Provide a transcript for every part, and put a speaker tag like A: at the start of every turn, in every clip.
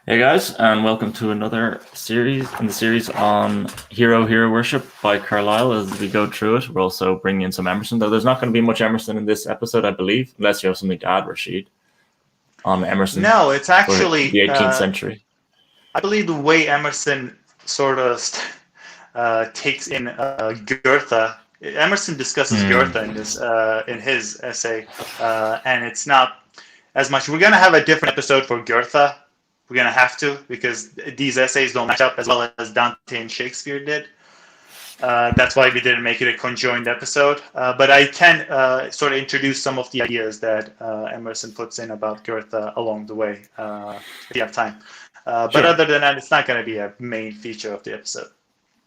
A: Hey guys, and welcome to another series in the series on Hero Worship by Carlyle. As we go through it, we're also bringing in some Emerson, though there's not going to be much Emerson in this episode, I believe, unless you have something to add, Rashid, on Emerson.
B: No, it's actually
A: the 18th century.
B: I believe the way Emerson sort of takes in Goethe. Emerson discusses Goethe in his essay, and it's not as much. We're going to have a different episode for Goethe. We're going to have to, because these essays don't match up as well as Dante and Shakespeare did. That's why we didn't make it a conjoined episode. But I can sort of introduce some of the ideas that Emerson puts in about Goethe along the way, if you have time. But
A: Sure.
B: other than that, it's not going to be a main feature of the episode.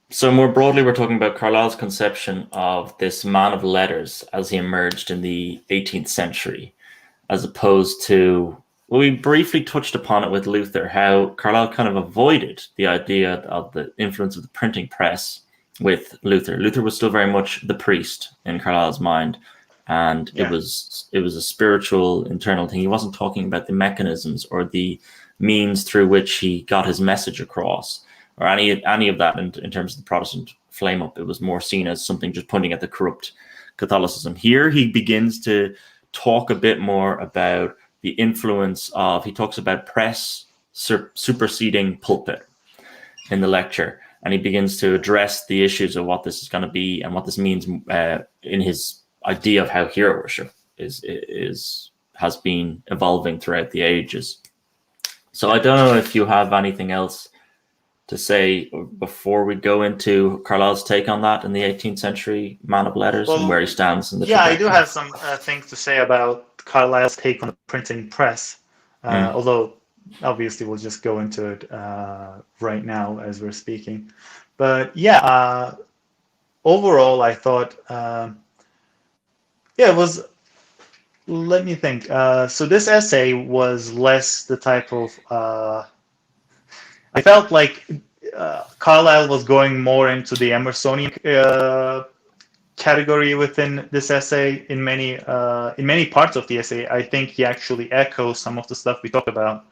A: So more broadly, we're talking about Carlyle's conception of this man of letters as he emerged in the 18th century, as opposed to, well, we briefly touched upon it with Luther, how Carlyle kind of avoided the idea of the influence of the printing press with Luther. Luther was still very much the priest in Carlyle's mind, and it was a spiritual internal thing. He wasn't talking about the mechanisms or the means through which he got his message across, or any of that in terms of the Protestant flame up. It was more seen as something just pointing at the corrupt Catholicism. Here he begins to talk a bit more about the influence of, he talks about press superseding pulpit in the lecture, and he begins to address the issues of what this is going to be and what this means in his idea of how hero worship has been evolving throughout the ages. So I don't know if you have anything else to say before we go into Carlyle's take on that in the 18th century man of letters, and where he stands in the
B: I do have some things to say about Carlyle's take on the printing press, although obviously we'll just go into it right now as we're speaking. But overall I thought it was, let me think. So this essay was less the type of I felt like Carlyle was going more into the Emersonian category within this essay in many parts of the essay. I think he actually echoes some of the stuff we talked about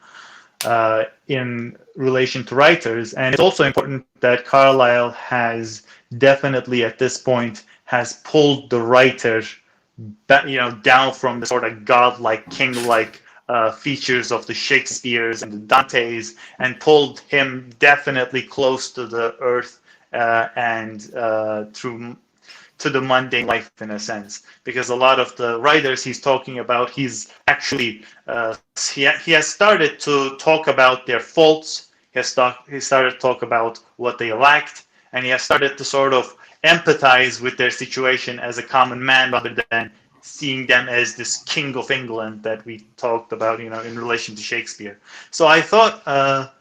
B: in relation to writers. And it's also important that Carlyle has definitely at this point has pulled the writer down from the sort of godlike, king-like features of the Shakespeares and the Dantes, and pulled him definitely close to the earth and to the mundane life, in a sense, because a lot of the writers he's talking about, he's actually he has started to talk about their faults. He started to talk about what they lacked, and he has started to sort of empathize with their situation as a common man, rather than seeing them as this king of England that we talked about, in relation to Shakespeare. So I thought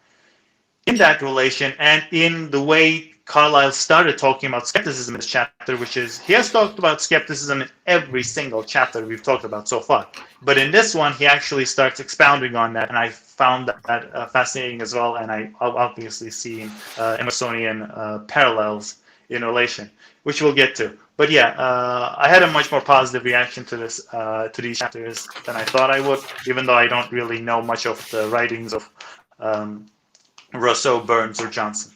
B: in that relation, and in the way Carlyle started talking about skepticism in this chapter, which is, he has talked about skepticism in every single chapter we've talked about so far. But in this one, he actually starts expounding on that, and I found that fascinating as well, and I obviously see Emersonian parallels in relation, which we'll get to. But I had a much more positive reaction to these chapters than I thought I would, even though I don't really know much of the writings of Rousseau, Burns, or Johnson.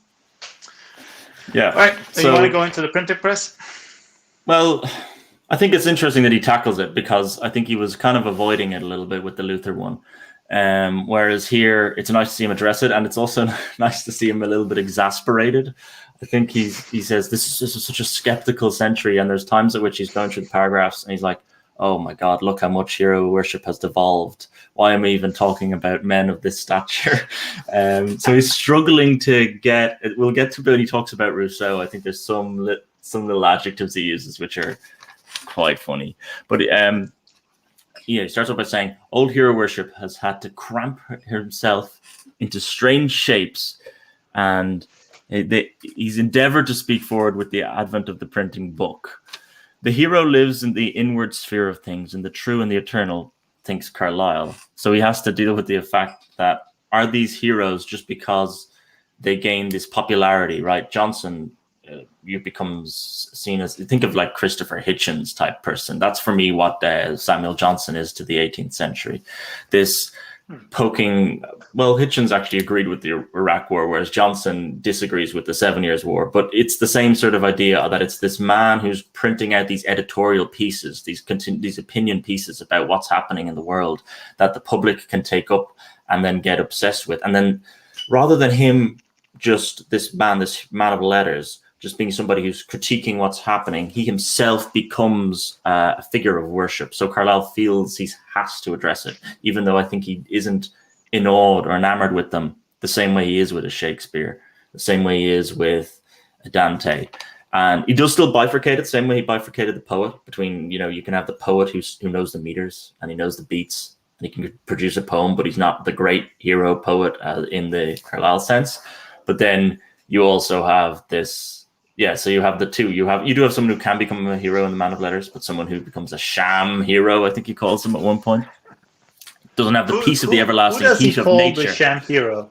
A: Yeah.
B: All right. So you want to go into the printing press?
A: Well, I think it's interesting that he tackles it, because I think he was kind of avoiding it a little bit with the Luther one. Whereas here, it's nice to see him address it, and it's also nice to see him a little bit exasperated. I think he says this is such a skeptical century, and there's times at which he's going through the paragraphs and he's like, oh my God, look how much hero worship has devolved. Why am I even talking about men of this stature? So he's struggling to get, we'll get to it when he talks about Rousseau. I think there's some little adjectives he uses which are quite funny. But he starts off by saying, old hero worship has had to cramp himself into strange shapes, and he's endeavored to speak forward with the advent of the printing book. The hero lives in the inward sphere of things, in the true and the eternal, thinks Carlyle. So he has to deal with the fact that, are these heroes just because they gain this popularity, right? Johnson, you becomes seen as, think of like Christopher Hitchens type person. That's for me what Samuel Johnson is to the 18th century. This poking. Well, Hitchens actually agreed with the Iraq War, whereas Johnson disagrees with the 7 Years' War. But it's the same sort of idea that it's this man who's printing out these editorial pieces, these opinion pieces about what's happening in the world that the public can take up and then get obsessed with. And then rather than him just this man of letters, just being somebody who's critiquing what's happening, he himself becomes a figure of worship. So Carlyle feels he has to address it, even though I think he isn't awed or enamored with them the same way he is with a Shakespeare, the same way he is with a Dante. And he does still bifurcate it, the same way he bifurcated the poet between, you can have the poet who knows the meters and he knows the beats and he can produce a poem, but he's not the great hero poet in the Carlyle sense. But then you also have this. Yeah, so you have the two. You do have someone who can become a hero in the man of letters, but someone who becomes a sham hero, I think he calls him at one point. Doesn't have the peace of the everlasting heat of nature.
B: The sham hero?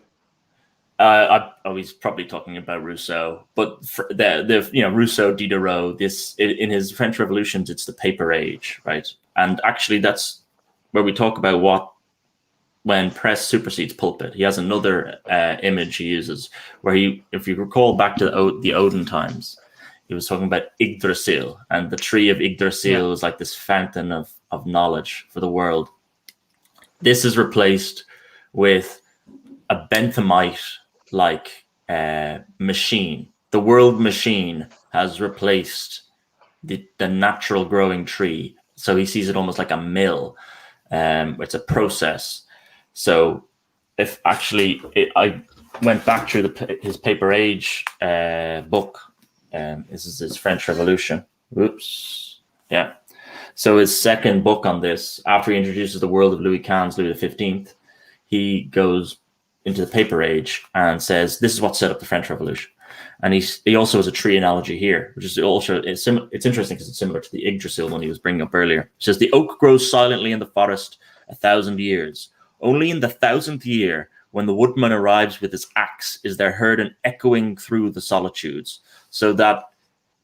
A: He's probably talking about Rousseau, but Rousseau, Diderot. This in his French Revolutions, it's the paper age, right? And actually, that's where we talk about when press supersedes pulpit. He has another image he uses where if you recall back to the Odin times, he was talking about Yggdrasil, and the tree of Yggdrasil is like this fountain of knowledge for the world. This is replaced with a Benthamite-like machine. The world machine has replaced the natural growing tree. So he sees it almost like a mill. It's a process. So if actually I went back through his Paper Age book, this is his French Revolution. Oops. Yeah. So his second book on this, after he introduces the world of Louis XV, he goes into the Paper Age and says, this is what set up the French Revolution. And he also has a tree analogy here, which is also, it's interesting because it's similar to the Yggdrasil one he was bringing up earlier. It says, the oak grows silently in the forest 1,000 years. Only in the 1,000th year, when the woodman arrives with his axe, is there heard an echoing through the solitudes. So that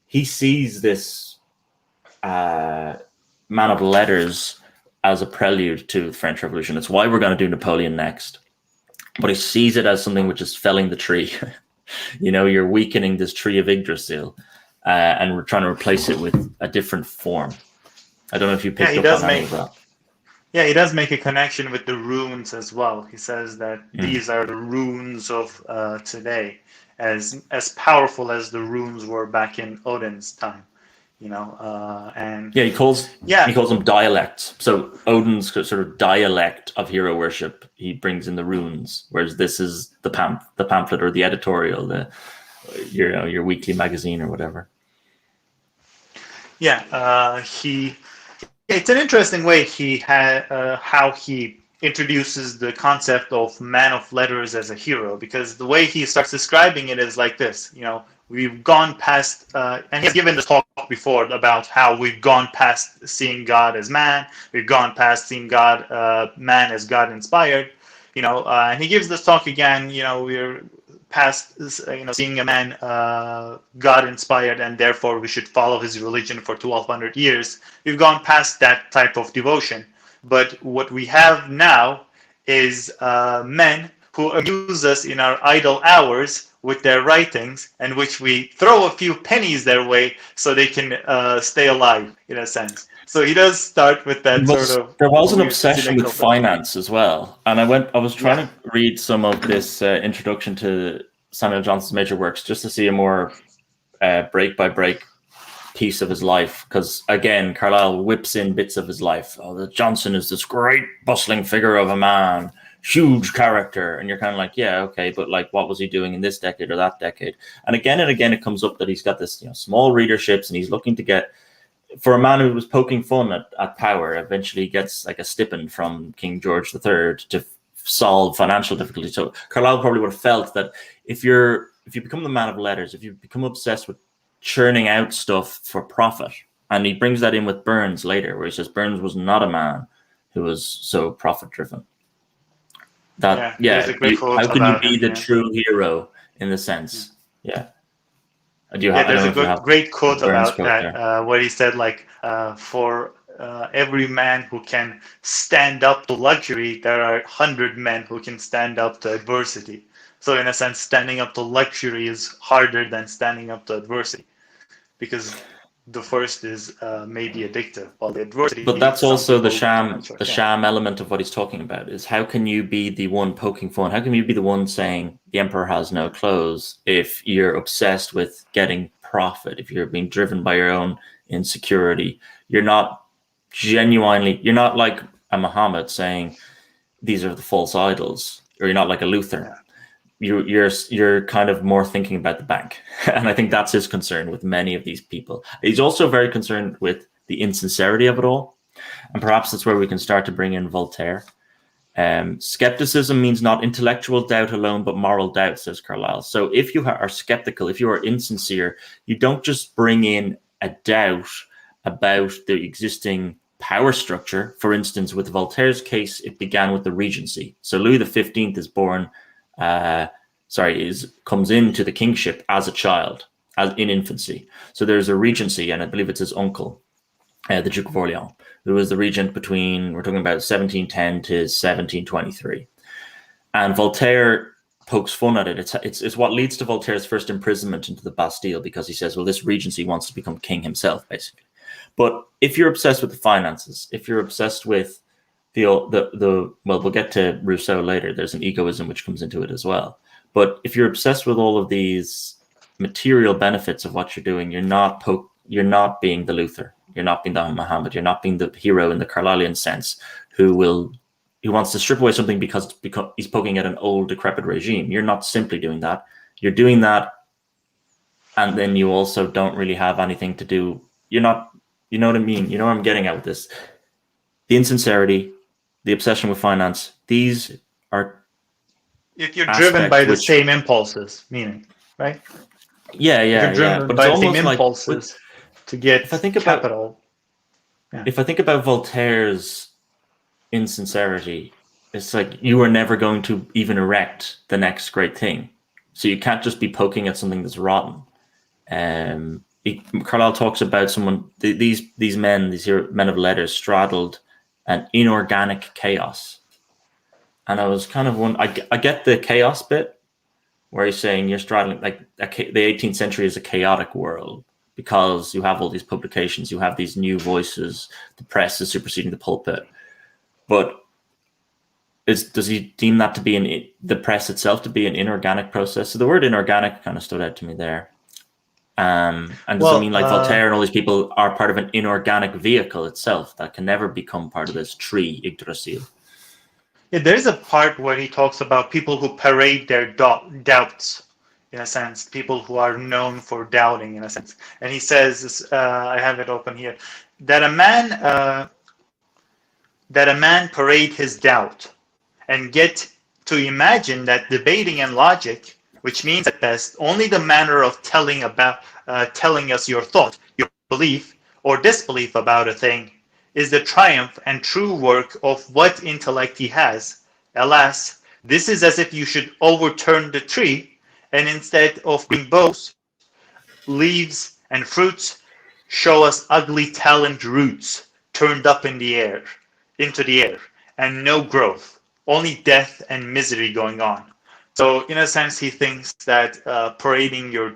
A: he sees this man of letters as a prelude to the French Revolution. It's why we're going to do Napoleon next. But he sees it as something which is felling the tree. You're weakening this tree of Yggdrasil, and we're trying to replace it with a different form. I don't know if you picked up on any of that.
B: Yeah, he does make a connection with the runes as well. He says that these are the runes of today, as powerful as the runes were back in Odin's time. And
A: he calls them dialects. So Odin's sort of dialect of hero worship, he brings in the runes, whereas this is the pamphlet or the editorial, your weekly magazine or whatever.
B: Yeah, it's an interesting way how he introduces the concept of man of letters as a hero, because the way he starts describing it is like this. We've gone past, and he's given this talk before about how we've gone past seeing God as man. We've gone past seeing man as God inspired. And he gives this talk again. We're past, seeing a man God inspired, and therefore we should follow his religion for 1,200 years. We've gone past that type of devotion. But what we have now is men who amuse us in our idle hours with their writings, and which we throw a few pennies their way so they can stay alive, in a sense. So he does start with that
A: There was an obsession with finance as well. And I was trying to read some of this introduction to Samuel Johnson's major works just to see a more break-by-break piece of his life. Because, again, Carlyle whips in bits of his life. That Johnson is this great bustling figure of a man, huge character, and you're kind of like, yeah, okay, but like, what was he doing in this decade or that decade? And again it comes up that he's got this, small readerships, and he's looking to get, for a man who was poking fun at power, eventually gets like a stipend from King George III to solve financial difficulties. So Carlyle probably would have felt that if you become the man of letters, if you become obsessed with churning out stuff for profit, and he brings that in with Burns later, where he says Burns was not a man who was so profit driven. How can you be the true hero in the sense? Yeah.
B: There's a great quote about that, where he said, like, for every man who can stand up to luxury, there are 100 men who can stand up to adversity. So in a sense, standing up to luxury is harder than standing up to adversity, because the first is maybe addictive, while the adversity.
A: But that's also the
B: Yeah.
A: sham element of what he's talking about, is how can you be the one poking fun? How can you be the one saying the emperor has no clothes if you're obsessed with getting profit, if you're being driven by your own insecurity? You're not like a Muhammad saying these are the false idols, or you're not like a Luther.
B: Yeah.
A: You're kind of more thinking about the bank. And I think that's his concern with many of these people. He's also very concerned with the insincerity of it all. And perhaps that's where we can start to bring in Voltaire. Skepticism means not intellectual doubt alone, but moral doubt, says Carlyle. So if you are skeptical, if you are insincere, you don't just bring in a doubt about the existing power structure. For instance, with Voltaire's case, it began with the regency. So Louis XV is born comes into the kingship as a child, as in infancy. So there's a regency, and I believe it's his uncle, the Duke of Orleans, who was the regent between, we're talking about 1710 to 1723. And Voltaire pokes fun at it. It's what leads to Voltaire's first imprisonment into the Bastille, because he says, well, this regency wants to become king himself, basically. But if you're obsessed with the finances, if you're obsessed with well, we'll get to Rousseau later. There's an egoism which comes into it as well. But if you're obsessed with all of these material benefits of what you're doing, you're not being the Luther. You're not being the Muhammad. You're not being the hero in the Carlylean sense who wants to strip away something because he's poking at an old, decrepit regime. You're not simply doing that. You're doing that, and then you also don't really have anything to do. You're not, you know what I mean? You know what I'm getting at with this? The insincerity, the obsession with finance, these are...
B: If you're driven by the same impulses, meaning, right?
A: Yeah.
B: You're driven by the same impulses to get capital.
A: If I think about Voltaire's insincerity, it's like you are never going to even erect the next great thing. So you can't just be poking at something that's rotten. Carlyle talks about these men of letters straddled an inorganic chaos. And I was kind of I get the chaos bit, where he's saying you're straddling, like, the 18th century is a chaotic world because you have all these publications, you have these new voices, the press is superseding the pulpit. But does he deem that to be the press itself to be an inorganic process? So the word inorganic kind of stood out to me there. And does it mean like Voltaire and all these people are part of an inorganic vehicle itself that can never become part of this tree, Yggdrasil?
B: Yeah, there's a part where he talks about people who parade their doubts, in a sense, people who are known for doubting, in a sense. And he says, I have it open here, that a man parade his doubt and get to imagine that debating and logic, which means at best only the manner of telling us your thought, your belief or disbelief about a thing, is the triumph and true work of what intellect he has. Alas, this is as if you should overturn the tree, and instead of being boughs, leaves, and fruits, show us ugly taloned roots turned up into the air, and no growth, only death and misery going on. So in a sense, he thinks that parading your...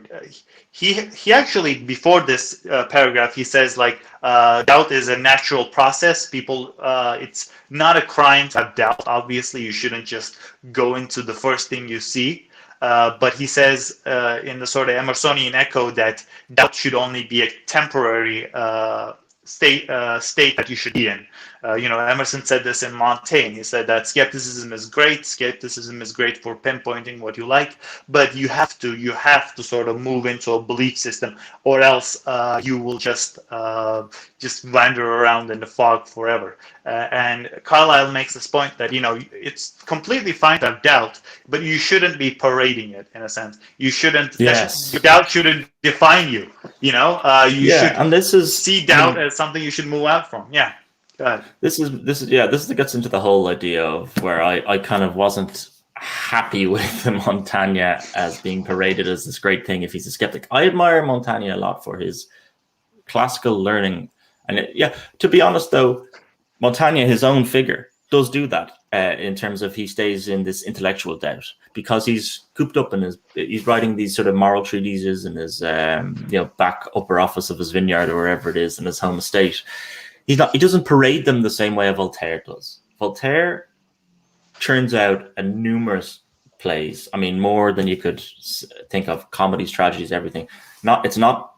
B: He actually, before this paragraph, he says, like, doubt is a natural process. People, it's not a crime to have doubt. Obviously, you shouldn't just go into the first thing you see. But he says in the sort of Emersonian echo that doubt should only be a temporary state that you should be in. Emerson said this in Montaigne. He said that skepticism is great. Skepticism is great for pinpointing what you like, but you have to sort of move into a belief system, or else you will just wander around in the fog forever. And Carlyle makes this point that it's completely fine to have doubt, but you shouldn't be parading it, in a sense. You shouldn't.
A: Yes.
B: Your doubt shouldn't define you. You should
A: and this is
B: see doubt as something you should move out from. Yeah.
A: This gets into the whole idea of where I kind of wasn't happy with Montaigne as being paraded as this great thing if he's a skeptic. I admire Montaigne a lot for his classical learning. And to be honest, though, Montaigne, his own figure, does do that in terms of he stays in this intellectual doubt because he's cooped up in he's writing these sort of moral treatises in his back upper office of his vineyard or wherever it is in his home estate. He doesn't parade them the same way a Voltaire does. Voltaire churns out a numerous plays. I mean, more than you could think of, comedies, tragedies, everything. It's not.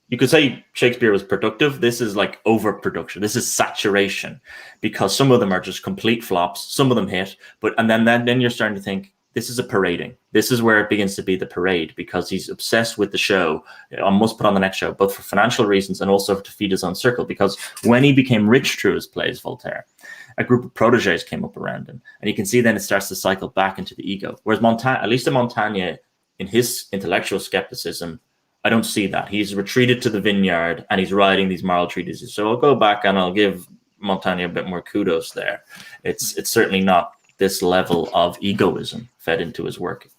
A: You could say Shakespeare was productive. This is like overproduction. This is saturation, because some of them are just complete flops. Some of them hit, and then you're starting to think this is a parading. This is where it begins to be the parade, because he's obsessed with the show. I must put on the next show, both for financial reasons and also to feed his own circle. Because when he became rich through his plays, Voltaire, a group of proteges came up around him, and you can see then it starts to cycle back into the ego. Whereas at least in Montaigne, in his intellectual skepticism, I don't see that. He's retreated to the vineyard and he's writing these moral treatises. So I'll go back and I'll give Montaigne a bit more kudos there. It's certainly not this level of egoism fed into his work.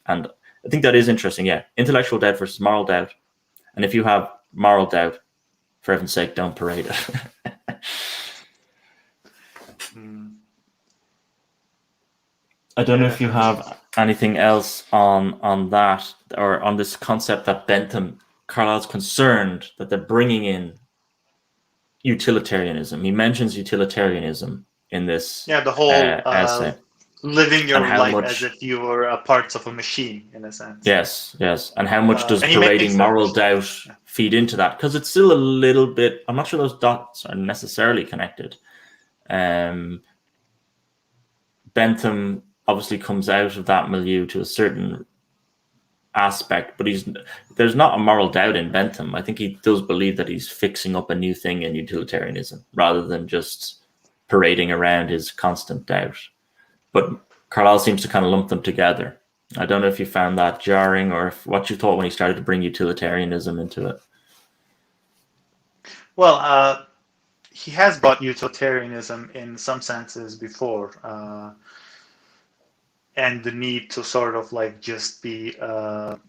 A: And I think that is interesting. Yeah, intellectual doubt versus moral doubt. And if you have moral doubt, for heaven's sake, don't parade it. I don't know if you have anything else on that, or on this concept that Bentham, Carlyle's concerned that they're bringing in utilitarianism. He mentions utilitarianism in this
B: the whole
A: essay.
B: Living your life as if you were a part of a machine, in a sense.
A: Yes. And how much does parading moral doubt feed into that? Because it's still a little bit, I'm not sure those dots are necessarily connected. Bentham obviously comes out of that milieu to a certain aspect, but there's not a moral doubt in Bentham. I think he does believe that he's fixing up a new thing in utilitarianism rather than just parading around his constant doubt. But Carlyle seems to kind of lump them together. I don't know if you found that jarring, or what you thought when he started to bring utilitarianism into it.
B: Well, he has brought utilitarianism in some senses before. And the need to sort of like just be, the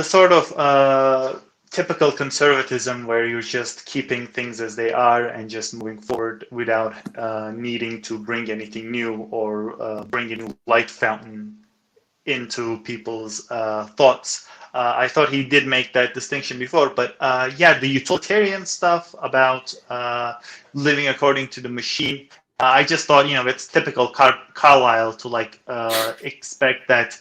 B: sort of typical conservatism where you're just keeping things as they are and just moving forward without needing to bring anything new or bring a new light fountain into people's thoughts. I thought he did make that distinction before, but the utilitarian stuff about living according to the machine, I just thought, it's typical Carlyle to expect that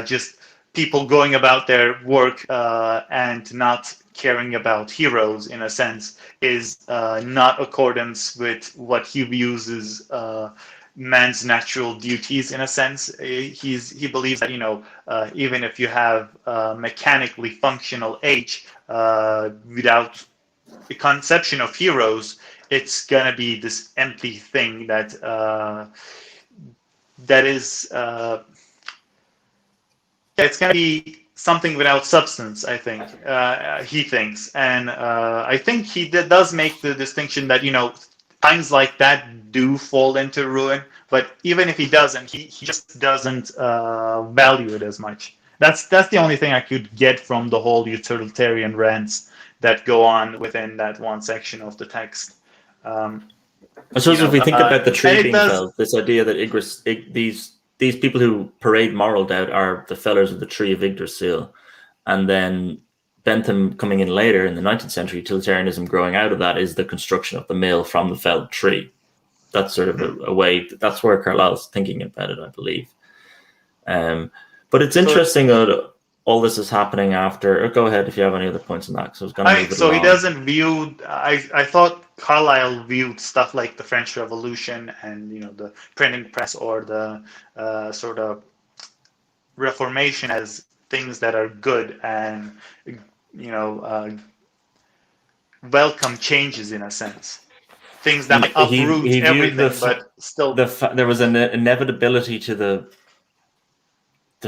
B: just people going about their work and not caring about heroes, in a sense, is not accordance with what he views as man's natural duties, in a sense. He believes that even if you have mechanically functional age without the conception of heroes, it's gonna be this empty thing that is it's gonna be something without substance, I think. He thinks, and I think he does make the distinction that times like that do fall into ruin, but even if he doesn't, he just doesn't value it as much. That's the only thing I could get from the whole utilitarian rants that go on within that one section of the text.
A: I suppose if we think about the tree being felled, this idea that these people who parade moral doubt are the fellers of the tree of Yggdrasil, and then Bentham coming in later in the 19th century, utilitarianism growing out of that is the construction of the mill from the felled tree. That's sort of a way, that's where Carlyle's thinking about it, I believe. But it's interesting that all this is happening after. Go ahead if you have any other points on that. Because I was going to move it along.
B: He doesn't view. I thought Carlyle viewed stuff like the French Revolution and the printing press or the sort of Reformation as things that are good and welcome changes, in a sense. Things that uproot everything, but still
A: there was an inevitability to the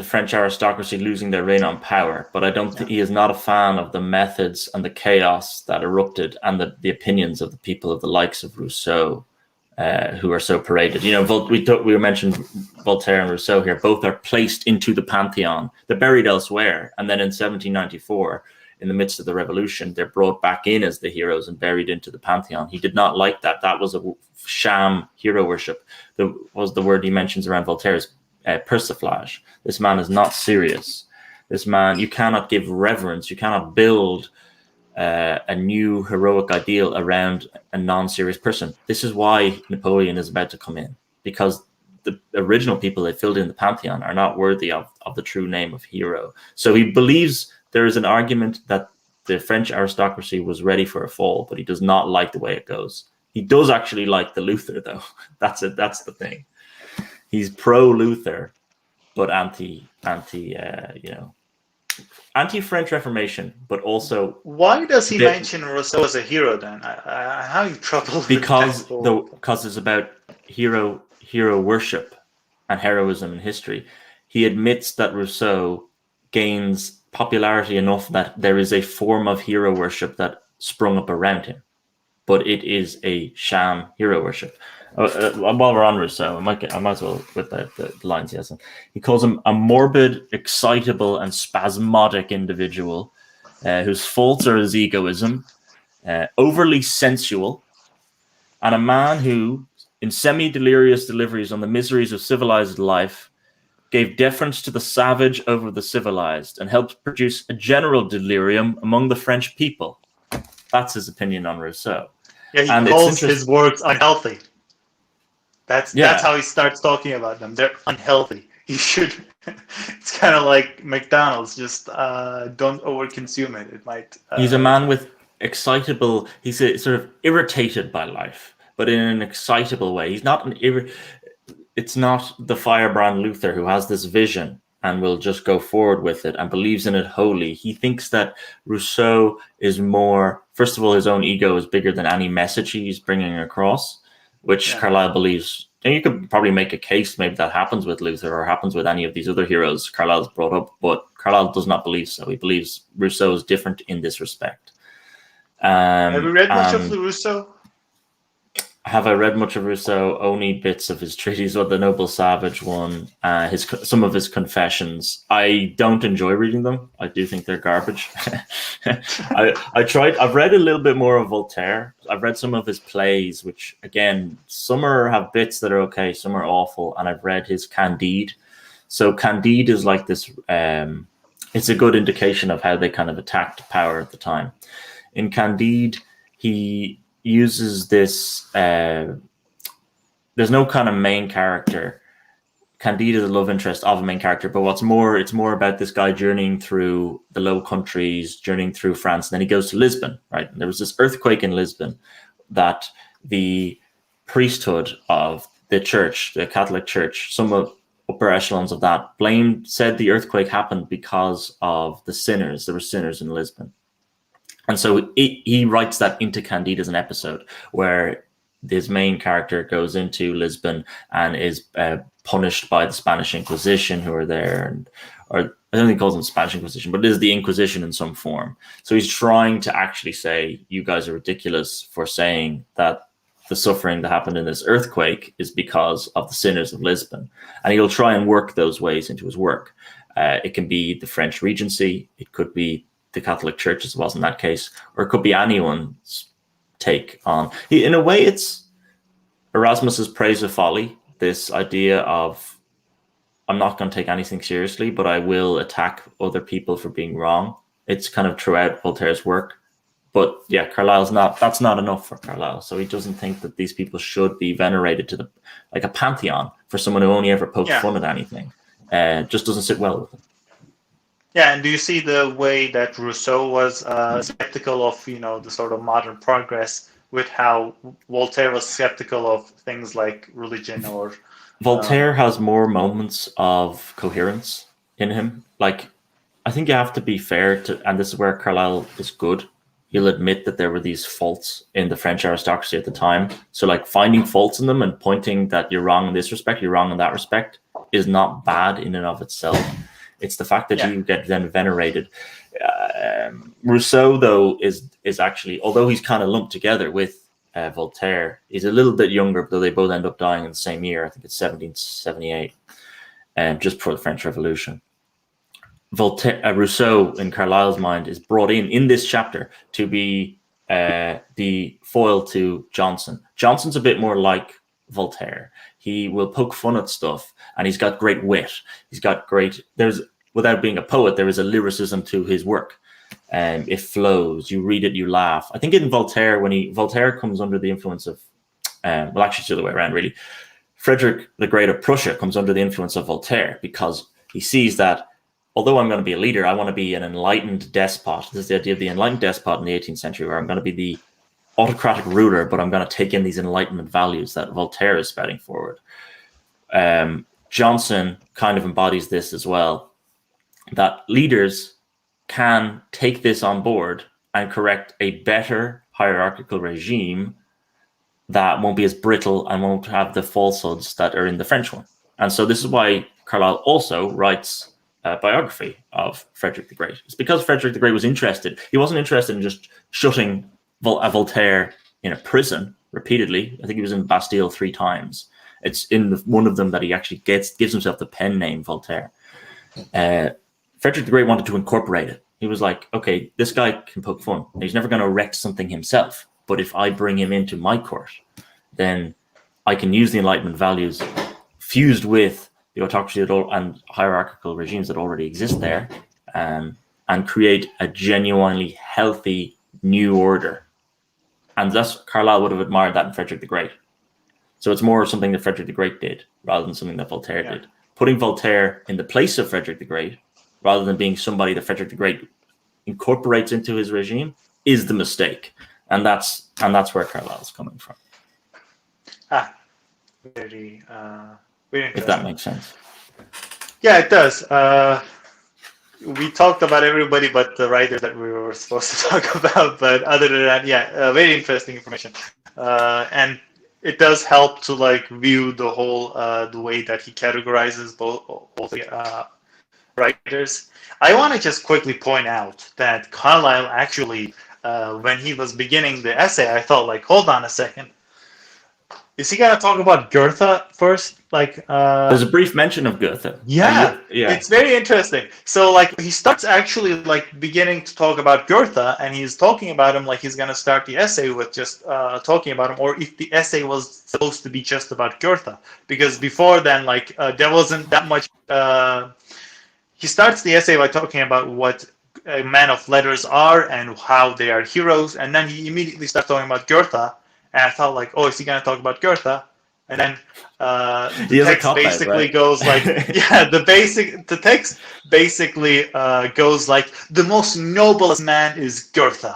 A: French aristocracy losing their reign on power, but I don't think he is not a fan of the methods and the chaos that erupted and the opinions of the people of the likes of Rousseau who are so paraded. You know, we mentioned Voltaire and Rousseau here. Both are placed into the pantheon. They're buried elsewhere, and then in 1794, in the midst of the revolution, they're brought back in as the heroes and buried into the pantheon. He did not like that. That was a sham hero worship. That was the word he mentions around Voltaire's persiflage. This man is not serious. This man, you cannot give reverence. You cannot build a new heroic ideal around a non-serious person. This is why Napoleon is about to come in, because the original people that filled in the pantheon are not worthy of the true name of hero. So he believes there is an argument that the French aristocracy was ready for a fall, but he does not like the way it goes. He does actually like the Luther, though. That's it. That's the thing. He's pro-Luther, but anti-French Reformation, but also...
B: Why does he mention Rousseau as a hero then? I have trouble with that.
A: Because it's about hero worship and heroism in history. He admits that Rousseau gains popularity enough that there is a form of hero worship that sprung up around him, but it is a sham hero worship. While we're on Rousseau, I might as well with the lines he has. He calls him a morbid, excitable, and spasmodic individual whose faults are his egoism, overly sensual, and a man who, in semi-delirious deliveries on the miseries of civilized life, gave deference to the savage over the civilized and helped produce a general delirium among the French people. That's his opinion on Rousseau.
B: Yeah, he calls his works unhealthy. That's how he starts talking about them. They're unhealthy. You should. It's kind of like McDonald's. Just don't overconsume it. It might.
A: He's a man with excitable. He's sort of irritated by life, but in an excitable way. He's not It's not the firebrand Luther who has this vision and will just go forward with it and believes in it wholly. He thinks that Rousseau is more. First of all, his own ego is bigger than any message he's bringing across, which Carlyle believes. And you could probably make a case maybe that happens with Luther or happens with any of these other heroes Carlyle's brought up, but Carlyle does not believe so. He believes Rousseau is different in this respect.
B: Have you read much of Rousseau?
A: Have I read much of Rousseau? Only bits of his treatise, or the Noble Savage one, some of his confessions. I don't enjoy reading them. I do think they're garbage. I've read a little bit more of Voltaire. I've read some of his plays, which again, some have bits that are okay, some are awful. And I've read his Candide. So Candide is like this. It's a good indication of how they kind of attacked power at the time. In Candide, he uses this. There's no kind of main character. Candide is a love interest of a main character, but it's more about this guy journeying through the Low Countries, journeying through France, and then he goes to Lisbon, right? And there was this earthquake in Lisbon that the priesthood of the church, the Catholic Church, some of upper echelons of that said the earthquake happened because of the sinners. There were sinners in Lisbon. And so he writes that into Candide as an episode where his main character goes into Lisbon and is punished by the Spanish Inquisition who are there. Or I don't think he calls them Spanish Inquisition, but it is the Inquisition in some form. So he's trying to actually say, you guys are ridiculous for saying that the suffering that happened in this earthquake is because of the sinners of Lisbon. And he'll try and work those ways into his work. It can be the French Regency. It could be the Catholic Church, as it was in that case, or it could be anyone's take on. In a way, it's Erasmus's praise of folly, this idea of, I'm not going to take anything seriously, but I will attack other people for being wrong. It's kind of throughout Voltaire's work. But yeah, that's not enough for Carlyle. So he doesn't think that these people should be venerated to like a pantheon for someone who only ever poked fun at anything. Just doesn't sit well with him.
B: Yeah, and do you see the way that Rousseau was skeptical of, the sort of modern progress, with how Voltaire was skeptical of things like religion or...
A: Voltaire has more moments of coherence in him. Like, I think you have to be fair to, and this is where Carlyle is good. He'll admit that there were these faults in the French aristocracy at the time. So like finding faults in them and pointing that you're wrong in this respect, you're wrong in that respect, is not bad in and of itself. It's the fact that you get then venerated. Rousseau, though, is actually, although he's kind of lumped together with Voltaire. He's a little bit younger, though they both end up dying in the same year. I think it's 1778, just before the French Revolution. Voltaire, Rousseau, in Carlyle's mind, is brought in this chapter to be the foil to Johnson. Johnson's a bit more like Voltaire. He will poke fun at stuff, and he's got great wit. He's got without being a poet, there is a lyricism to his work. It flows. You read it, you laugh. I think in Voltaire, Voltaire comes under the influence of, well, actually it's the other way around, really. Frederick the Great of Prussia comes under the influence of Voltaire because he sees that although I'm going to be a leader, I want to be an enlightened despot. This is the idea of the enlightened despot in the 18th century, where I'm going to be the autocratic ruler, but I'm going to take in these Enlightenment values that Voltaire is spouting forward. Johnson kind of embodies this as well, that leaders can take this on board and correct a better hierarchical regime that won't be as brittle and won't have the falsehoods that are in the French one. And so this is why Carlyle also writes a biography of Frederick the Great. It's because Frederick the Great was interested. He wasn't interested in just shutting Voltaire in a prison repeatedly. I think he was in Bastille 3 times. It's in one of them that he actually gives himself the pen name Voltaire. Frederick the Great wanted to incorporate it. He was like, okay, this guy can poke fun. He's never going to erect something himself. But if I bring him into my court, then I can use the Enlightenment values fused with the autocracy and hierarchical regimes that already exist there, and create a genuinely healthy new order. And thus, Carlyle would have admired that in Frederick the Great. So it's more something that Frederick the Great did rather than something that Voltaire did. Putting Voltaire in the place of Frederick the Great, rather than being somebody that Frederick the Great incorporates into his regime, is the mistake. And that's where Carlyle's coming from.
B: Very
A: if that makes sense.
B: Yeah, it does. We talked about everybody but the writers that we were supposed to talk about. But other than that, very interesting information. And it does help to view the whole the way that he categorizes both the writers. I want to just quickly point out that Carlyle actually, when he was beginning the essay, I thought hold on a second. Is he gonna talk about Goethe first?
A: There's a brief mention of Goethe.
B: Yeah, it's very interesting. So he starts actually beginning to talk about Goethe, and he's talking about him he's gonna start the essay with just talking about him, or if the essay was supposed to be just about Goethe, because before then there wasn't that much. He starts the essay by talking about what men of letters are and how they are heroes, and then he immediately starts talking about Goethe. And I thought is he going to talk about Goethe? And then the text basically goes the text basically goes the most noblest man is Goethe,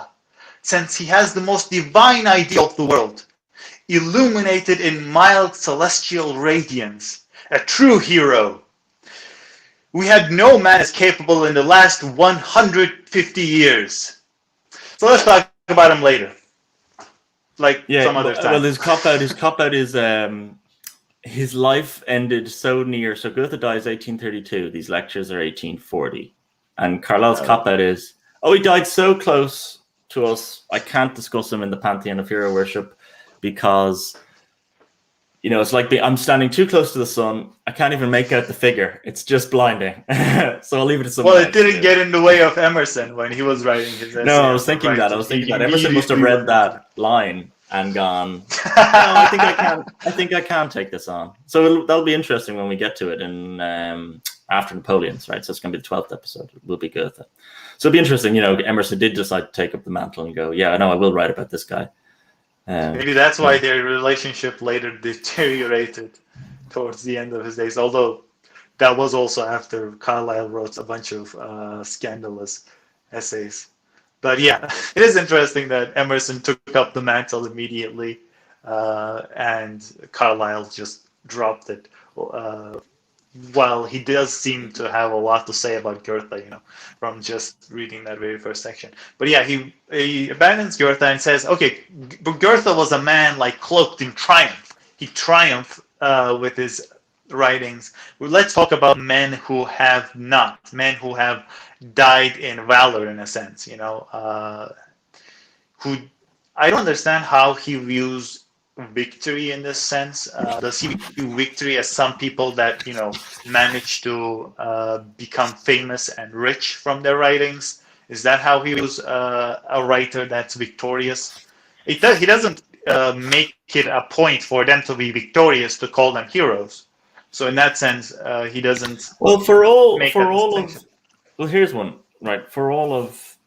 B: since he has the most divine idea of the world, illuminated in mild celestial radiance, a true hero. We had no man as capable in the last 150 years. So let's talk about him later. Some other time.
A: Well, his cop-out is his life ended so near. So Goethe dies 1832. These lectures are 1840. And Carlyle's cop-out is, he died so close to us, I can't discuss him in the pantheon of hero worship because, it's I'm standing too close to the sun. I can't even make out the figure. It's just blinding. So I'll leave it to someone else.
B: It didn't get in the way of Emerson when he was writing his essay.
A: No, I was thinking that. Emerson must have read that line and gone, no, I think I can take this on. So that'll be interesting when we get to it in after Napoleon's, right? So it's going to be the 12th episode. It will be Goethe. So it'll be interesting. Emerson did decide to take up the mantle and go, I will write about this guy.
B: Maybe that's why their relationship later deteriorated towards the end of his days, although that was also after Carlyle wrote a bunch of scandalous essays. But it is interesting that Emerson took up the mantle immediately, and Carlyle just dropped it. While he does seem to have a lot to say about Goethe, from just reading that very first section. But he abandons Goethe and says, okay, but Goethe was a man cloaked in triumph. He triumphed with his writings. Well, let's talk about men who have not, men who have died in valor, in a sense, who I don't understand how he views victory in this sense. Does he view victory as some people that manage to become famous and rich from their writings? Is that how he views a writer that's victorious? He doesn't make it a point for them to be victorious to call them heroes. So in that sense, he doesn't
A: Well,
B: make that distinction.
A: well, here's one, right? For all of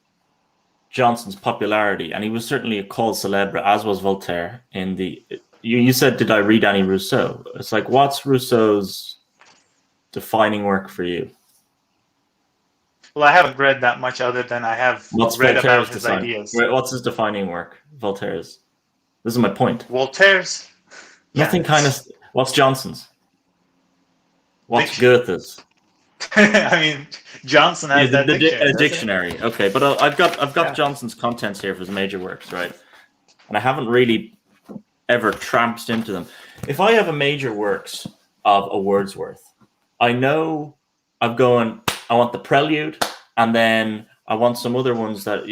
A: Johnson's popularity, and he was certainly a cause célèbre, as was Voltaire. You said, did I read any Rousseau? It's like, what's Rousseau's defining work for you?
B: Well, I haven't read that much other than I have read about his ideas.
A: What's his defining work? Voltaire's. This is my point.
B: Voltaire's?
A: Nothing kind of... What's Johnson's? What's Goethe's?
B: I mean, Johnson has that
A: dictionary. Okay, but I've got Johnson's contents here for his major works, right? And I haven't really ever tramped into them. If I have a major works of a Wordsworth, I know I'm going, I want the Prelude, and then I want some other ones that,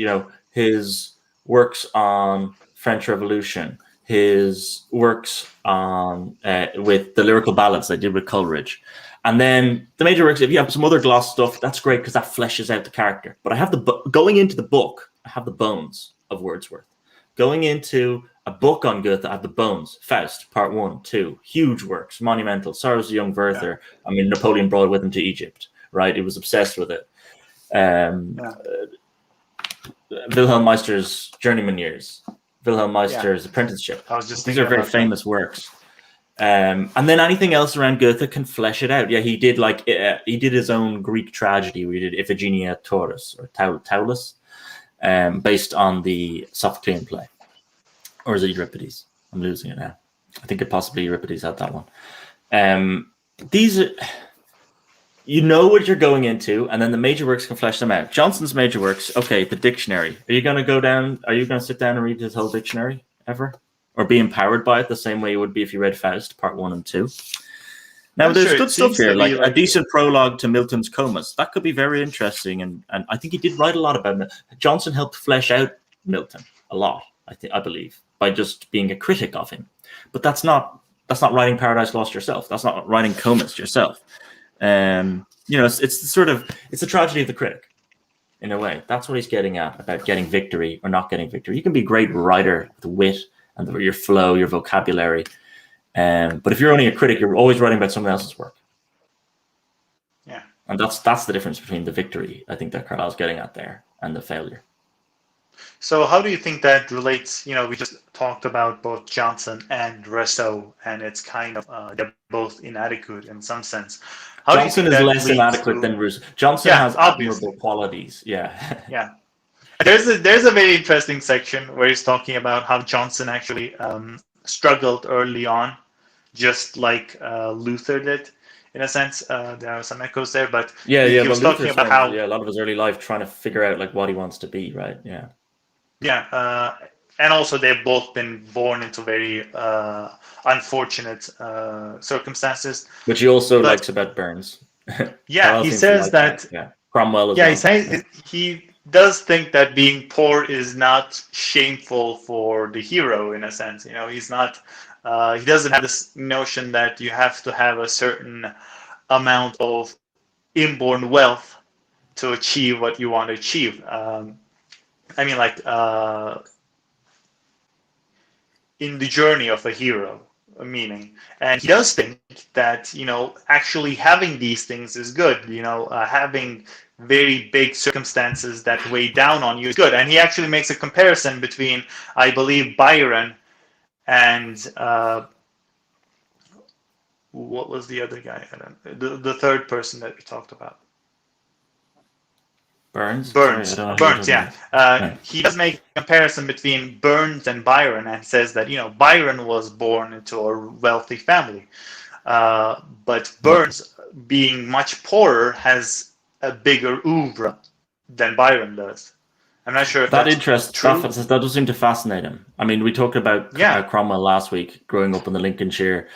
A: his works on French Revolution, his works on with the lyrical ballads I did with Coleridge. And then the major works, if you have some other gloss stuff, that's great because that fleshes out the character. But I have going into the book, I have the bones of Wordsworth. Going into a book on Goethe, I have the bones. Faust, Part 1, 2, huge works, monumental. Sorrows of Young Werther. I mean, Napoleon brought with him to Egypt, right? He was obsessed with it. Wilhelm Meister's Journeyman Years, Wilhelm Meister's Apprenticeship. These are very famous works. And then anything else around Goethe can flesh it out. Yeah, he did he did his own Greek tragedy. We did Iphigenia Taurus or Taulus, based on the Sophoclean play, or is it Euripides? I'm losing it now. I think it possibly Euripides had that one. These are, what you're going into, and then the major works can flesh them out. Johnson's major works. Okay, the dictionary. Are you going to go down? Are you going to sit down and read his whole dictionary ever? Or be empowered by it the same way you would be if you read Faust, Part 1 and 2. Now, there's good stuff here, like a decent prologue to Milton's Comus. That could be very interesting, and I think he did write a lot about Milton. Johnson helped flesh out Milton a lot, I believe, by just being a critic of him. But that's not writing Paradise Lost yourself. That's not writing Comus yourself. It's a tragedy of the critic, in a way. That's what he's getting at, about getting victory or not getting victory. You can be a great writer with wit, and your flow, your vocabulary. But if you're only a critic, you're always writing about someone else's work.
B: Yeah.
A: And that's the difference between the victory, I think, that Carlyle's getting at there, and the failure.
B: So how do you think that relates? We just talked about both Johnson and Rousseau, and it's kind of, they're both inadequate in some sense.
A: Johnson is less inadequate than Rousseau. Johnson has admirable qualities. Yeah.
B: Yeah. There's a very interesting section where he's talking about how Johnson actually struggled early on, just like Luther did, in a sense. There are some echoes there, but he was talking about how
A: a lot of his early life trying to figure out what he wants to be, right? Yeah.
B: Yeah, and also they've both been born into very unfortunate circumstances.
A: Which he also likes about Burns.
B: Yeah, he says that.
A: Yeah, Cromwell as well.
B: Yeah, he says he does think that being poor is not shameful for the hero, in a sense. He's not. He doesn't have this notion that you have to have a certain amount of inborn wealth to achieve what you want to achieve. In the journey of a hero, meaning. And he does think that, actually having these things is good. Having very big circumstances that weigh down on you is good. And he actually makes a comparison between, I believe, Byron and what was the other guy? The third person that we talked about.
A: Burns,
B: yeah. He does make a comparison between Burns and Byron, and says that Byron was born into a wealthy family, but Burns, being much poorer, has a bigger oeuvre than Byron does. I'm not sure if
A: that does seem to fascinate him. I mean, we talked about Cromwell last week, growing up in the Lincolnshire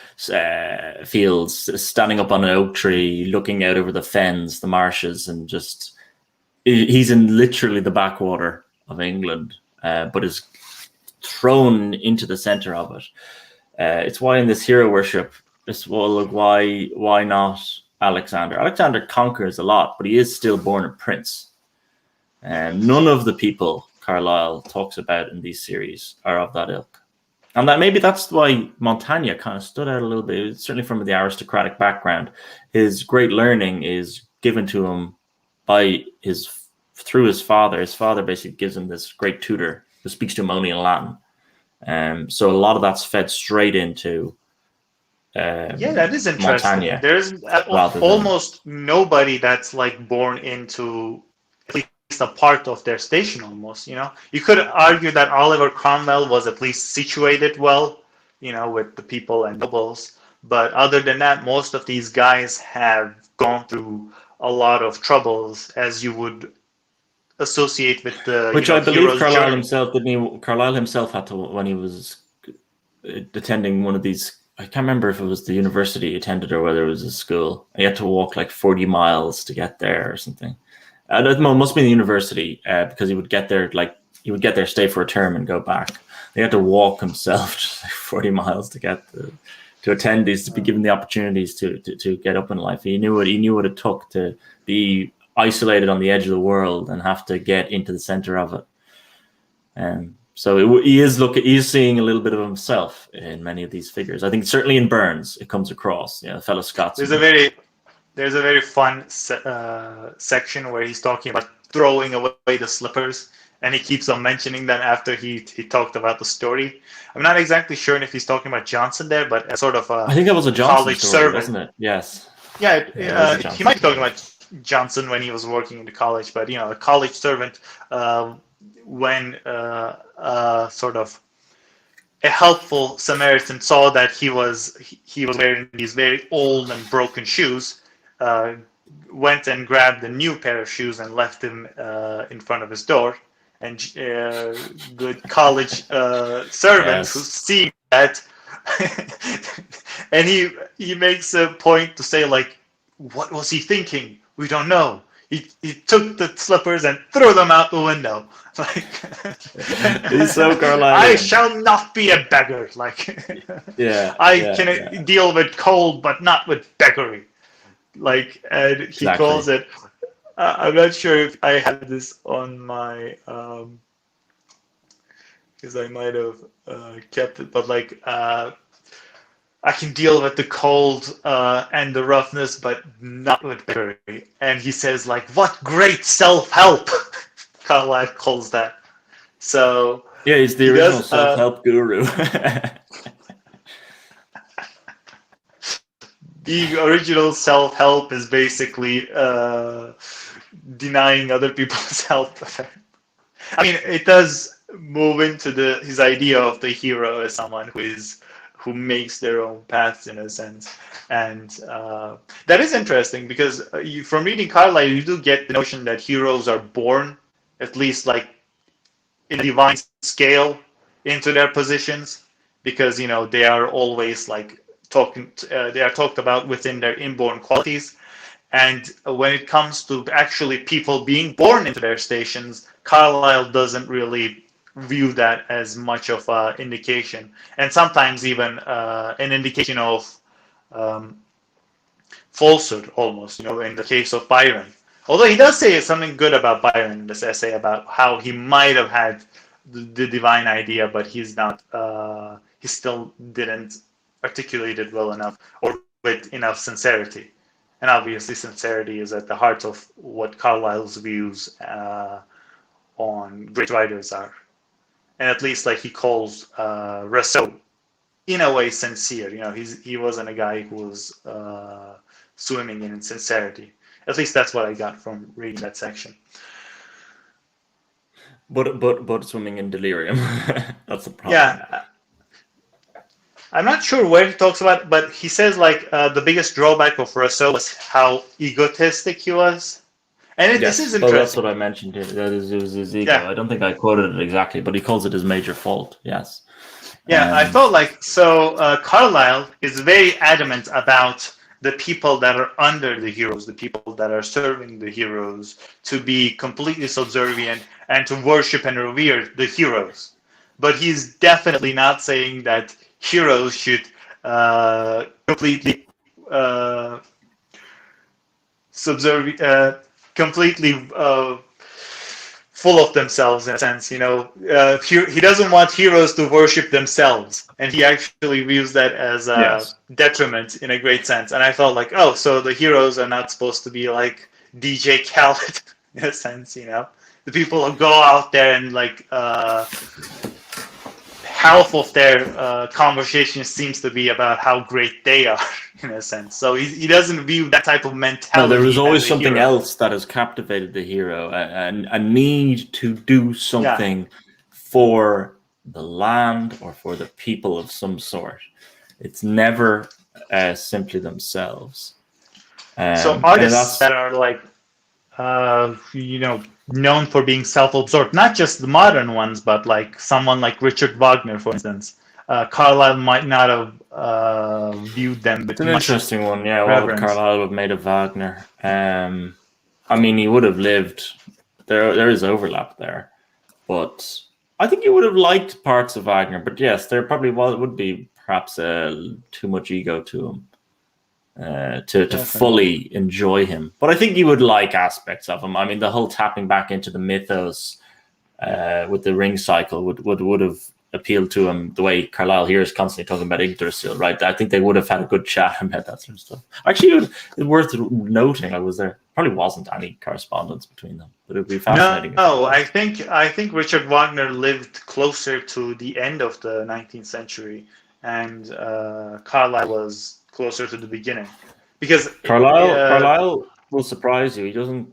A: fields, standing up on an oak tree, looking out over the fens, the marshes, and just. He's in literally the backwater of England, but is thrown into the center of it. It's why in this hero worship, why not Alexander? Alexander conquers a lot, but he is still born a prince. And none of the people Carlyle talks about in these series are of that ilk. And maybe that's why Montaigne kind of stood out a little bit, certainly from the aristocratic background. His great learning is given to him through his father. His father basically gives him this great tutor who speaks to him only in Latin. So a lot of that's fed straight into
B: that is interesting.
A: Montaigne,
B: There's almost nobody that's like born into at least a part of their station almost, You could argue that Oliver Cromwell was at least situated well, with the people and nobles. But other than that, most of these guys have gone through a lot of troubles, as you would associate with the
A: which I believe Carlyle
B: journey.
A: himself didn't. Carlyle himself had to, when he was attending one of these. I can't remember if it was the university he attended or whether it was a school. He had to walk like 40 miles to get there or something. It must be the university because he would get there stay for a term and go back. He had to walk himself just like 40 miles to get to attend these, to be given the opportunities to get up in life. He knew what it took to be isolated on the edge of the world and have to get into the center of it. And so he is seeing a little bit of himself in many of these figures. I think certainly in Burns it comes across. Fellow Scotsman.
B: There's a very fun section where he's talking about throwing away the slippers, and he keeps on mentioning them after he talked about the story. I'm not exactly sure if he's talking about Johnson there, but as sort of
A: I think that was a Johnson
B: college
A: story,
B: servant,
A: wasn't it? Yes.
B: Yeah, he might be talking about Johnson when he was working in the college, but a college servant, when sort of a helpful Samaritan saw that he was wearing these very old and broken shoes, went and grabbed a new pair of shoes and left him in front of his door. And the college servant who's seeing that, and he makes a point to say, like, what was he thinking? We don't know. He took the slippers and threw them out the window. Like,
A: he's so Carlyle.
B: I shall not be a beggar. Like, I can deal with cold, but not with beggary. Like, and he calls it. I'm not sure if I had this on my, because I might have kept it, but like, I can deal with the cold and the roughness, but not with beggary. And he says, like, what great self-help, Carlyle calls that. So
A: yeah, he's the original self-help guru.
B: The original self-help is basically denying other people's help. I mean, it does move into his idea of the hero as someone who makes their own paths in a sense, and that is interesting because from reading Carlyle, you do get the notion that heroes are born, at least like in a divine scale, into their positions, because they are always like they are talked about within their inborn qualities. And when it comes to actually people being born into their stations, Carlyle doesn't really view that as much of an indication, and sometimes even an indication of falsehood almost, in the case of Byron. Although he does say something good about Byron in this essay about how he might have had the divine idea, but he's not, he still didn't articulate it well enough or with enough sincerity. And obviously sincerity is at the heart of what Carlyle's views on great writers are. And at least like he calls Rousseau in a way sincere. He wasn't a guy who was swimming in sincerity. At least that's what I got from reading that section.
A: But swimming in delirium. That's the problem.
B: Yeah. I'm not sure where he talks about, but he says like the biggest drawback of Rousseau was how egotistic he was. And this is interesting.
A: Well, that's what I mentioned here. That is, it was his ego. Yeah. I don't think I quoted it exactly, but he calls it his major fault. Yes.
B: Yeah, I felt like Carlyle is very adamant about the people that are under the heroes, the people that are serving the heroes, to be completely subservient and to worship and revere the heroes. but he's definitely not saying that heroes should completely completely full of themselves in a sense. He doesn't want heroes to worship themselves, and he actually views that as a detriment in a great sense. And I felt like, oh, so the heroes are not supposed to be like DJ Khaled in a sense, the people who go out there and like half of their conversation seems to be about how great they are in a sense. So he doesn't view that type of mentality.
A: No, there is always something
B: hero.
A: else that has captivated the hero, a need to do something for the land or for the people of some sort. It's never simply themselves.
B: So artists that are like, known for being self-absorbed, not just the modern ones, but like someone like Richard Wagner, for instance. Carlyle might not have viewed them.
A: It's an interesting one, yeah. What would Carlyle have made of Wagner? I mean, he would have lived. There is overlap there, but I think he would have liked parts of Wagner. But yes, there probably would be perhaps too much ego to him. To fully enjoy him, but I think you would like aspects of him. I mean, the whole tapping back into the mythos with the ring cycle would have appealed to him the way Carlyle here is constantly talking about Yggdrasil, right? I think they would have had a good chat about that sort of stuff. Actually, it's worth noting. There probably wasn't any correspondence between them, but it would be fascinating.
B: No, I think Richard Wagner lived closer to the end of the 19th century, and Carlyle was closer to the beginning, because
A: Carlyle will surprise you. He doesn't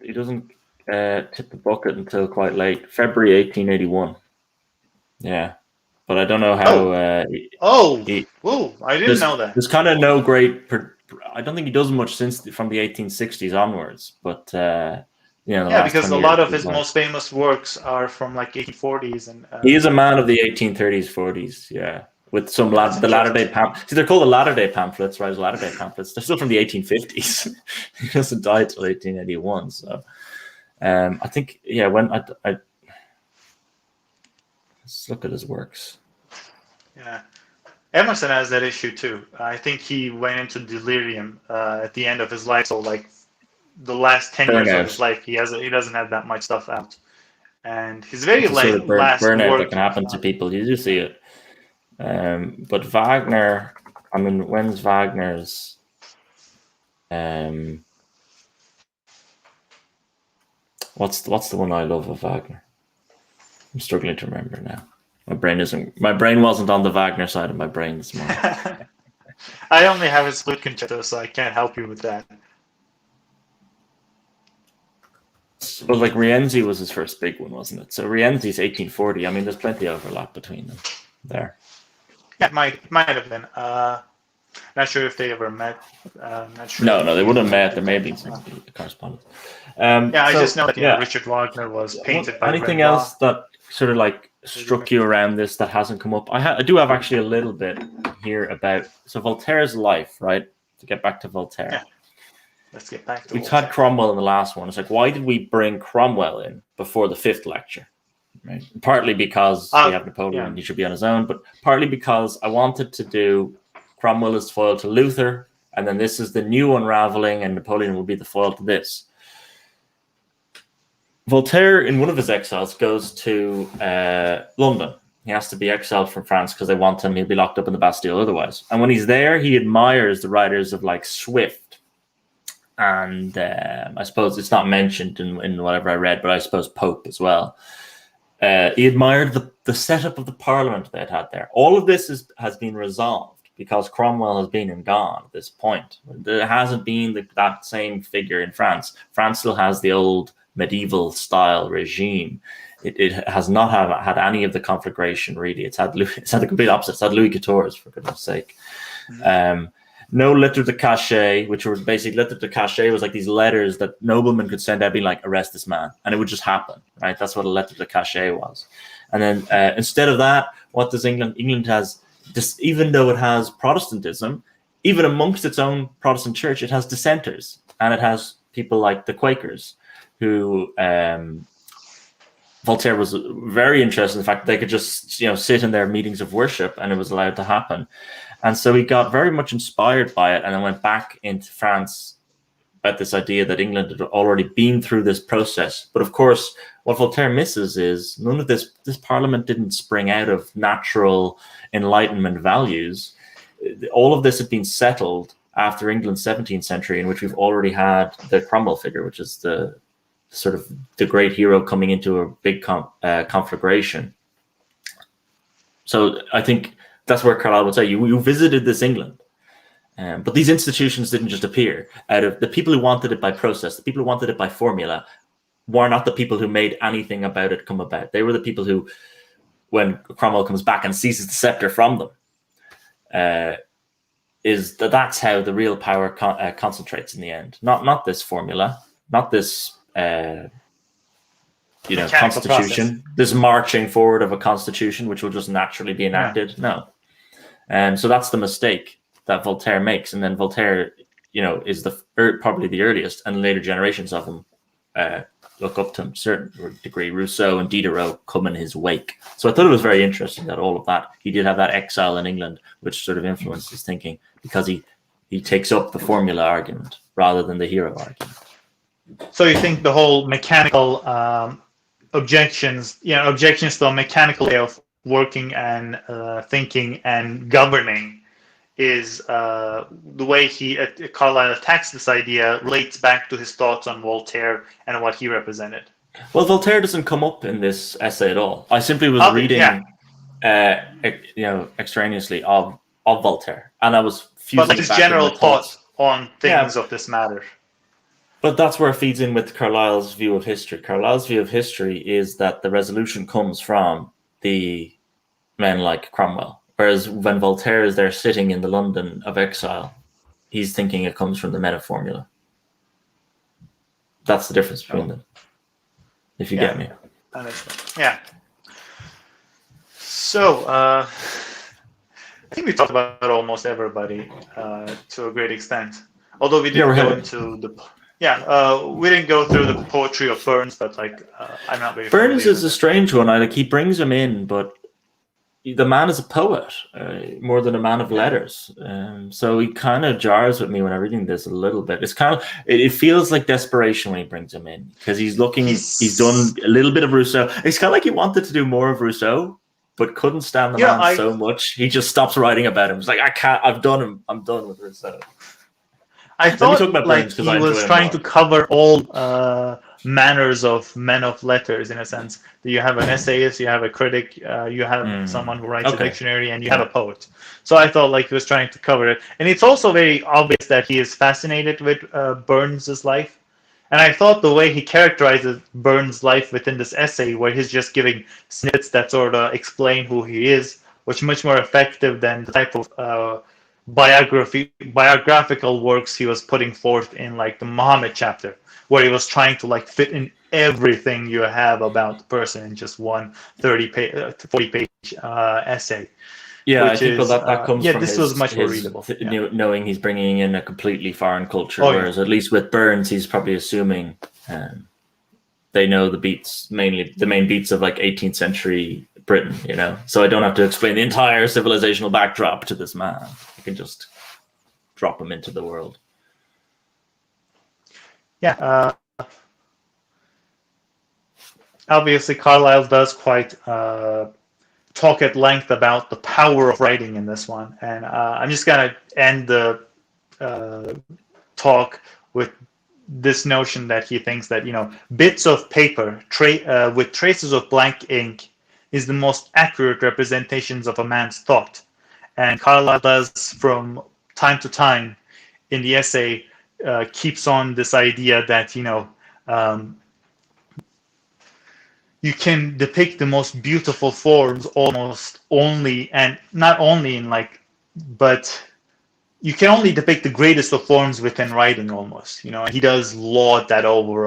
A: tip the bucket until quite late, February 1881. Yeah, but I don't know how.
B: I didn't know that.
A: There's kind of no great. I don't think he does much from the 1860s onwards, but
B: because a lot of his most famous works are from like 1840s, and
A: he is a man of the 1830s, 40s. Yeah. With some the latter-day pamphlets. See, they're called the latter-day pamphlets, right? Latter-day pamphlets. They're still from the 1850s. He doesn't die until 1881. So, I think, when I let's look at his works.
B: Yeah, Emerson has that issue too. I think he went into delirium at the end of his life. So, like the last 10 years of his life, he doesn't have that much stuff out, and he's very late. Last
A: burnout that can happen to people. You do see it. But Wagner, I mean, when's Wagner's? What's the one I love of Wagner? I'm struggling to remember now. My brain wasn't on the Wagner side of my brain this morning.
B: I only have his flute concerto, so I can't help you with that.
A: Well, like Rienzi was his first big one, wasn't it? So Rienzi's 1840. I mean, there's plenty of overlap between them there.
B: Yeah, might have been. Not sure if they ever met. Not sure.
A: No, they wouldn't have met. There may be some correspondence.
B: I just know that Richard Wagner was painted by
A: anything else that sort of like struck you around this that hasn't come up? I do have actually a little bit here about Voltaire's life, right? To get back to Voltaire.
B: Yeah. Let's get back to
A: We've had Cromwell in the last one. It's like, why did we bring Cromwell in before the fifth lecture? Right? Partly because we have Napoleon and he should be on his own, but partly because I wanted to do Cromwell as foil to Luther, and then this is the new unraveling, and Napoleon will be the foil to this. Voltaire, in one of his exiles, goes to London. He has to be exiled from France because they want him. He'll be locked up in the Bastille otherwise. And when he's there, he admires the writers of like Swift. And I suppose it's not mentioned in whatever I read, but I suppose Pope as well. He admired the setup of the parliament they had there. All of this has been resolved because Cromwell has been and gone at this point. There hasn't been that same figure in France. France still has the old medieval style regime. It has not had any of the conflagration, really. It's had the complete opposite. It's had Louis XIV, for goodness sake. Mm-hmm. No lettres de cachet, which were basically lettres de cachet was like these letters that noblemen could send out being like, arrest this man. And it would just happen, right? That's what a lettre de cachet was. And then instead of that, what does England? England has, even though it has Protestantism, even amongst its own Protestant church, it has dissenters. And it has people like the Quakers who Voltaire was very interested in the fact that they could just, sit in their meetings of worship and it was allowed to happen. And so he got very much inspired by it and then went back into France about this idea that England had already been through this process. But of course, what Voltaire misses is none of this parliament didn't spring out of natural Enlightenment values. All of this had been settled after England's 17th century, in which we've already had the Cromwell figure, which is the sort of the great hero coming into a big conflagration. So I think that's where Carlyle would say, you visited this England. But these institutions didn't just appear out of the people who wanted it by process. The people who wanted it by formula were not the people who made anything about it come about. They were the people who, when Cromwell comes back and seizes the scepter from them, that's how the real power concentrates in the end. Not this formula, not this constitution, process. This marching forward of a constitution which will just naturally be enacted. No. And so that's the mistake that Voltaire makes. And then Voltaire, is probably the earliest, and later generations of him look up to him to a certain degree. Rousseau and Diderot come in his wake. So I thought it was very interesting that all of that, he did have that exile in England, which sort of influenced his thinking, because he takes up the formula argument rather than the hero argument.
B: So you think the whole mechanical objections to a mechanical way of working and thinking and governing is the way Carlyle attacks this idea relates back to his thoughts on Voltaire and what he represented.
A: Well, Voltaire doesn't come up in this essay at all. I simply was reading, extraneously of Voltaire, and I was fusing
B: but his general thoughts on things of this matter.
A: But that's where it feeds in with Carlyle's view of history. Carlyle's view of history is that the resolution comes from the men like Cromwell. Whereas when Voltaire is there sitting in the London of exile, he's thinking it comes from the men of formula. That's the difference between them, if you get me.
B: Yeah. So, I think we talked about almost everybody to a great extent. Although we didn't go into the... we didn't go through the poetry of Burns, but I'm not very...
A: Burns is a strange one. He brings him in, but the man is a poet more than a man of letters. So he kind of jars with me when I'm reading this a little bit. It's kind of, it feels like desperation when he brings him in, because he's done a little bit of Rousseau. It's kind of like he wanted to do more of Rousseau, but couldn't stand the man so much. He just stops writing about him. It's like, I can't, I've done him. I'm done with Rousseau.
B: I thought he was trying to cover all manners of men of letters, in a sense. You have an essayist, you have a critic, you have someone who writes a dictionary, and you have a poet. So I thought he was trying to cover it. And it's also very obvious that he is fascinated with Burns's life. And I thought the way he characterizes Burns' life within this essay, where he's just giving snippets that sort of explain who he is, was much more effective than the type of biographical works he was putting forth in the Muhammad chapter, where he was trying to fit in everything you have about the person in just one 40-page essay.
A: Yeah, I think that comes from
B: this was much more readable.
A: Knowing he's bringing in a completely foreign culture, whereas at least with Burns, he's probably assuming they know the beats, mainly the main beats of 18th century Britain, So I don't have to explain the entire civilizational backdrop to this man. I can just drop him into the world.
B: Yeah. Obviously, Carlyle does quite talk at length about the power of writing in this one. And I'm just going to end the talk with this notion that he thinks that, bits of paper with traces of blank ink is the most accurate representations of a man's thought. And Carlyle does, from time to time in the essay, keeps on this idea that, you can depict the most beautiful forms almost only, and not only but you can only depict the greatest of forms within writing almost. He does laud that over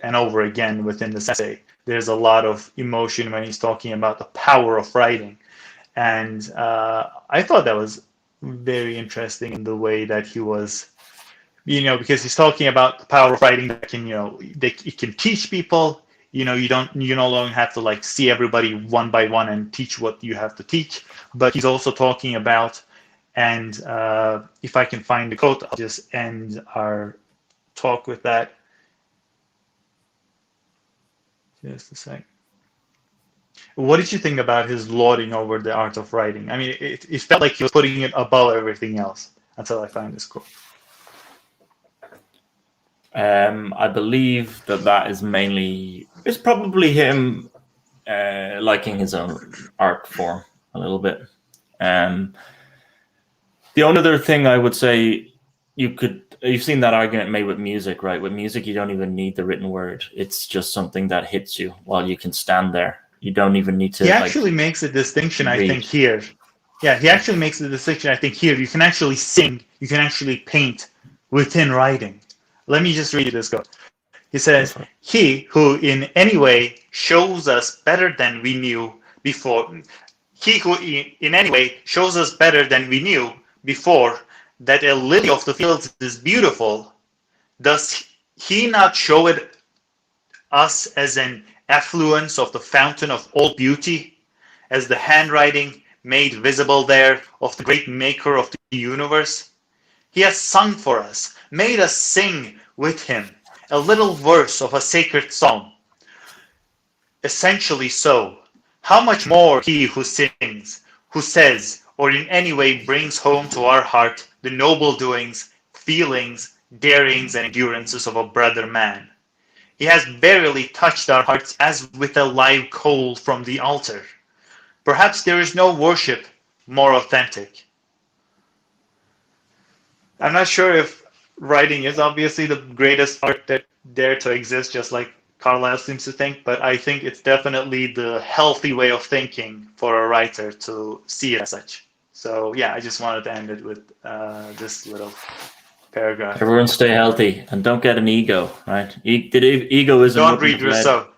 B: and over again within this essay. There's a lot of emotion when he's talking about the power of writing. And I thought that was very interesting in the way that he was, because he's talking about the power of writing that can, it can teach people, you no longer have to like see everybody one by one and teach what you have to teach. But he's also talking about, and if I can find the quote, I'll just end our talk with that. Just a sec. What did you think about his lauding over the art of writing? I mean, it felt like he was putting it above everything else until I find this quote.
A: I believe that is mainly, it's probably him liking his own art form a little bit. The only other thing I would say, you've seen that argument made with music, right? With music, you don't even need the written word. It's just something that hits you while you can stand there. You don't even need to.
B: He actually makes a distinction, I think, here. Yeah, he actually makes a distinction, I think, here. You can actually sing, you can actually paint within writing. Let me just read you this quote. He says, "He who in any way shows us better than we knew before, he who in any way shows us better than we knew before that a lily of the fields is beautiful, does he not show it us as an affluence of the fountain of all beauty, as the handwriting made visible there of the great maker of the universe? He has sung for us, made us sing with him a little verse of a sacred psalm. Essentially so, how much more he who sings, who says, or in any way brings home to our heart the noble doings, feelings, darings, and endurances of a brother man. He has barely touched our hearts as with a live coal from the altar. Perhaps there is no worship more authentic." I'm not sure if writing is obviously the greatest art that dare to exist, just like Carlyle seems to think, but I think it's definitely the healthy way of thinking for a writer to see it as such. So yeah, I just wanted to end it with this little paragraph.
A: Everyone stay healthy and don't get an ego, right? Egoism.
B: Don't read Rousseau.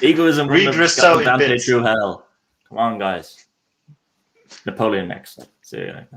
A: Egoism
B: read Rousseau in
A: Dante
B: bits.
A: through hell. Come on, guys. Napoleon next. See you.